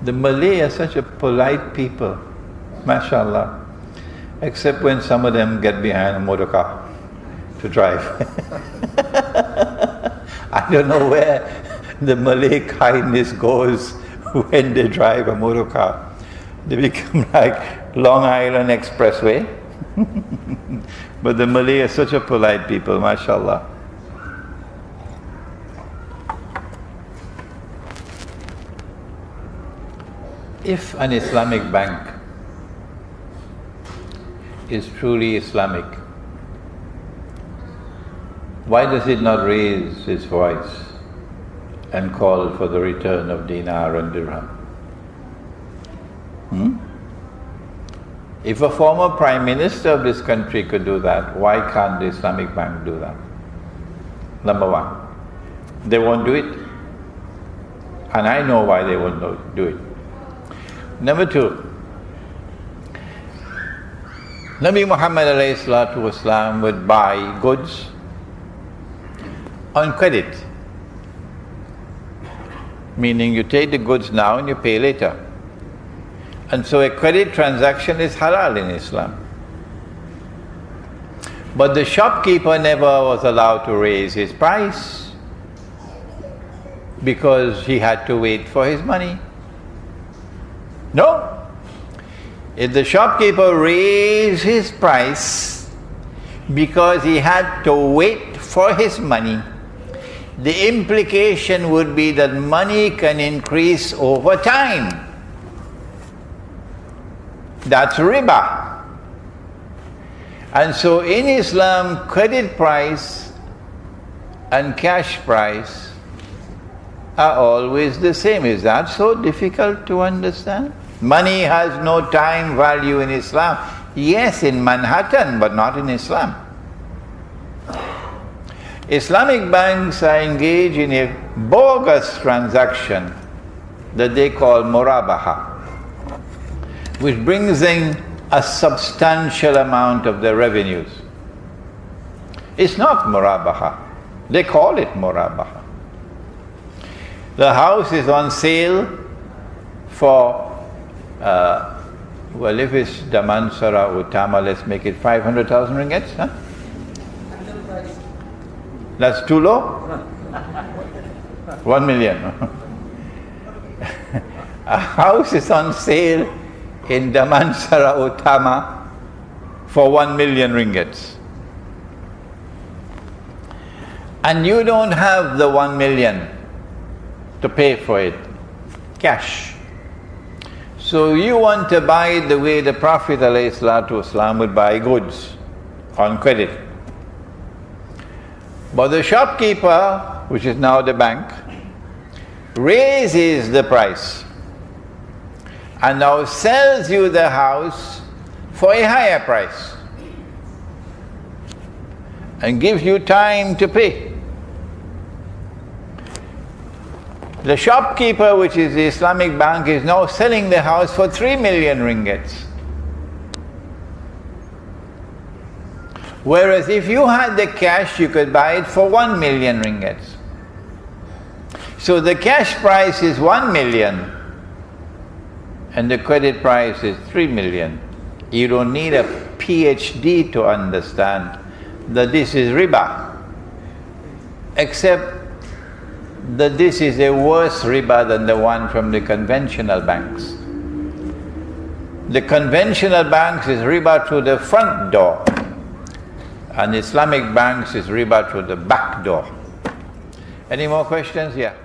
The Malay are such a polite people, mashallah, except when some of them get behind a motor car to drive. I don't know where the Malay kindness goes when they drive a motor car. They become like Long Island Expressway. But the Malay are such a polite people, mashallah. If an Islamic bank is truly Islamic, why does it not raise its voice and call for the return of dinar and dirham? If a former Prime Minister of this country could do that, why can't the Islamic Bank do that? Number one, they won't do it. And I know why they won't do it. Number two, Nabi Muhammad alaih would buy goods on credit. Meaning you take the goods now and you pay later. And so a credit transaction is halal in Islam. But the shopkeeper never was allowed to raise his price because he had to wait for his money. No. If the shopkeeper raised his price because he had to wait for his money, the implication would be that money can increase over time. That's riba. And so in Islam, credit price and cash price are always the same. Is that so difficult to understand? Money has no time value in Islam. Yes, in Manhattan, but not in Islam. Islamic banks are engaged in a bogus transaction that they call murabaha, which brings in a substantial amount of their revenues. It's not murabaha. They call it murabaha. The house is on sale for, well, if it's Damansara Utama, let's make it 500,000 ringgits, huh? That's too low? 1 million. A house is on sale in Damansara Utama for 1 million ringgits. And you don't have the 1 million to pay for it, cash. So you want to buy it the way the Prophet ﷺ would buy goods, on credit. But the shopkeeper, which is now the bank, raises the price and now sells you the house for a higher price and gives you time to pay. The shopkeeper, which is the Islamic bank, is now selling the house for 3 million ringgits. Whereas if you had the cash, you could buy it for 1 million ringgits. So the cash price is 1 million and the credit price is 3 million. You don't need a PhD to understand that this is riba, except that this is a worse riba than the one from the conventional banks. The conventional banks is riba through the front door, and Islamic banks is riba through the back door. Any more questions? Yeah.